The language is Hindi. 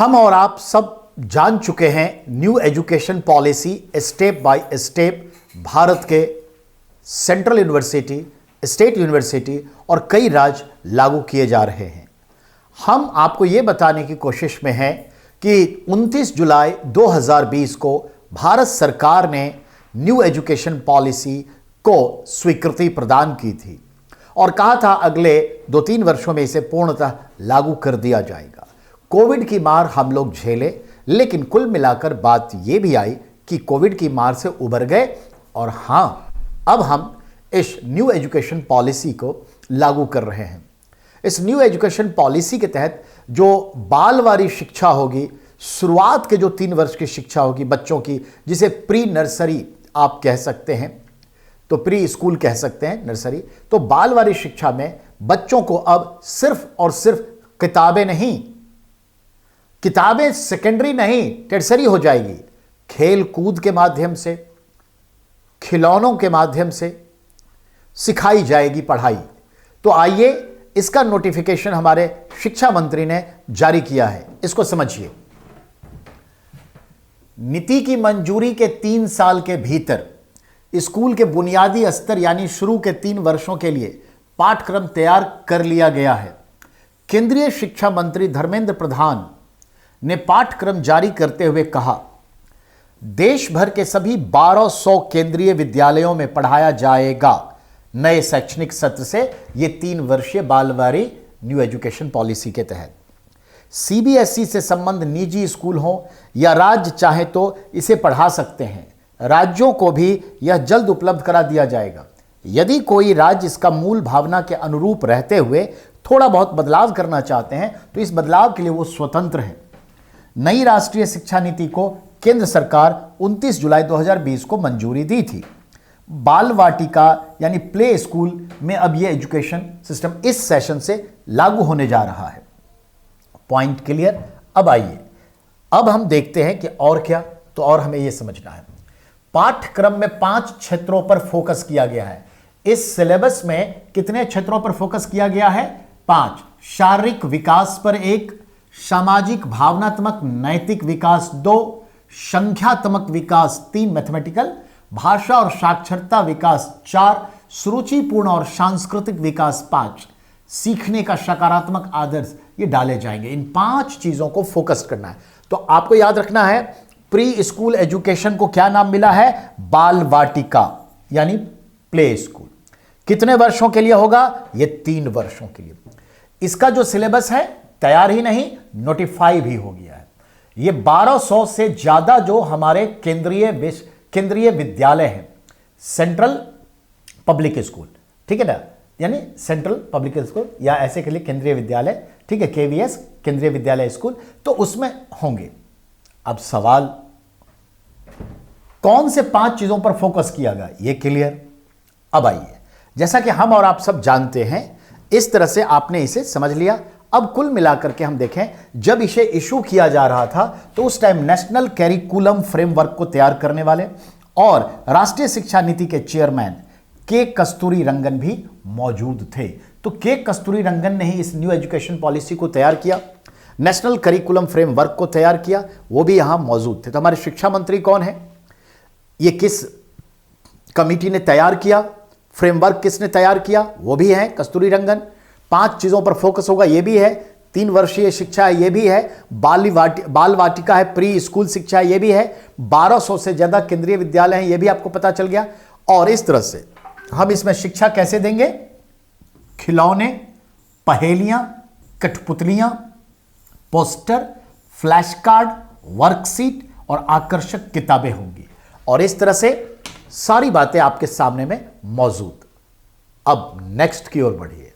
हम और आप सब जान चुके हैं new education policy step by step Bharat के सेंट्रल यूनिवर्सिटी, स्टेट यूनिवर्सिटी और कई राज्य लागू किए जा रहे हैं। हम आपको ये बताने की कोशिश में हैं कि 29 जुलाई 2020 को भारत सरकार ने न्यू एजुकेशन पॉलिसी को स्वीकृति प्रदान की थी और कहा था अगले 2-3 वर्षों में इसे पूर्णतः लागू कर दिया जाएगा। कोविड की मार हम लोग झेले, लेकिन कुल मिलाकर बात यह भी आई कि कोविड की मार से उबर गए और हां, अब हम इस न्यू एजुकेशन पॉलिसी को लागू कर रहे हैं। इस न्यू एजुकेशन पॉलिसी के तहत जो बालवारी शिक्षा होगी, शुरुआत के जो 3 वर्ष की शिक्षा होगी बच्चों की, जिसे प्री नर्सरी आप कह सकते हैं, तो प्री स्कूल कह सकते हैं, नर्सरी, तो बालवारी शिक्षा में बच्चों को अब सिर्फ और सिर्फ किताबें सेकेंडरी नहीं, टर्सरी हो जाएगी। खेल कूद के माध्यम से, खिलौनों के माध्यम से सिखाई जाएगी पढ़ाई। तो आइए, इसका नोटिफिकेशन हमारे शिक्षा मंत्री ने जारी किया है, इसको समझिए। नीति की मंजूरी के 3 साल के भीतर स्कूल के बुनियादी स्तर यानी शुरू के 3 वर्षों के लिए पाठ्यक्रम तैयार कर लिया गया है। केंद्रीय शिक्षा मंत्री धर्मेंद्र प्रधान ने पाठ्यक्रम जारी करते हुए कहा, देश भर के सभी 1200 केंद्रीय विद्यालयों में पढ़ाया जाएगा नए शैक्षणिक सत्र से ये 3 वर्षीय बालवारी न्यू एजुकेशन पॉलिसी के तहत। सीबीएसई से संबंध निजी स्कूल हो या राज्य चाहे तो इसे पढ़ा सकते हैं। राज्यों को भी यह जल्द उपलब्ध करा दिया जाएगा। यदि कोई राज्य इसका मूल भावना के अनुरूप रहते हुए थोड़ा बहुत बदलाव करना चाहते हैं तो इस बदलाव के लिए वो स्वतंत्र हैं। नई राष्ट्रीय शिक्षा नीति को केंद्र सरकार 29 जुलाई 2020 को मंजूरी दी थी। बाल वाटिका यानी प्ले स्कूल में अब यह एजुकेशन सिस्टम इस सेशन से लागू होने जा रहा है। Point clear? अब आइए, अब हम देखते हैं कि और क्या, तो और हमें यह समझना है। पाठ्यक्रम में 5 क्षेत्रों पर फोकस किया गया है। इस सिलेबस में कितने क्षेत्रों पर फोकस किया गया है? 5। शारीरिक विकास पर 1, सामाजिक भावनात्मक नैतिक विकास 2, संख्यात्मक विकास 3 मैथमेटिकल, भाषा और साक्षरता विकास 4, सुरुचिपूर्ण और सांस्कृतिक विकास 5, सीखने का सकारात्मक आदर्श ये डाले जाएंगे। इन 5 चीजों को फोकस करना है। तो आपको याद रखना है, प्री स्कूल एजुकेशन को क्या नाम मिला है? बाल वाटिका यानी प्ले स्कूल। कितने वर्षों के लिए होगा? ये 3 वर्षों के लिए। इसका जो सिलेबस है तैयार ही नहीं, नोटिफाई भी हो गया है। ये 1200 से ज्यादा जो हमारे केंद्रीय विद्यालय हैं, सेंट्रल पब्लिक स्कूल, ठीक है ना, यानी सेंट्रल पब्लिक स्कूल या ऐसे के लिए केंद्रीय विद्यालय, ठीक है, केवीएस केंद्रीय विद्यालय स्कूल, तो उसमें होंगे। अब सवाल, कौन से 5 चीजों पर फोकस किया गया, ये क्लियर? अब आइए, जैसा कि हम और आप सब जानते हैं, इस तरह से आपने इसे समझ लिया। अब कुल मिलाकर के हम देखें, जब इसे इशू किया जा रहा था तो उस टाइम नेशनल करिकुलम फ्रेमवर्क को तैयार करने वाले और राष्ट्रीय शिक्षा नीति के चेयरमैन के कस्तूरी रंगन भी मौजूद थे। तो के कस्तूरी रंगन ने ही इस न्यू एजुकेशन पॉलिसी को तैयार किया, नेशनल करिकुलम फ्रेमवर्क को तैयार किया, वो भी यहां मौजूद थे। तो हमारे शिक्षा मंत्री कौन है? ये किस कमिटी ने तैयार किया? फ्रेमवर्क किसने तैयार किया? वो भी है कस्तूरी रंगन। 5 चीजों पर फोकस होगा, ये भी है। 3 वर्षीय शिक्षा है, ये भी है। बाल वाटिका है, प्री स्कूल शिक्षा है, ये भी है। 1200 से ज्यादा केंद्रीय विद्यालय हैं, ये भी आपको पता चल गया। और इस तरह से हम इसमें शिक्षा कैसे देंगे? खिलौने, पहेलियां, कठपुतलियां, पोस्टर, फ्लैश कार्ड, वर्कशीट और आकर्षक किताबें होंगी। और इस तरह से सारी बातें आपके सामने में मौजूद। अब नेक्स्ट की ओर बढ़िए।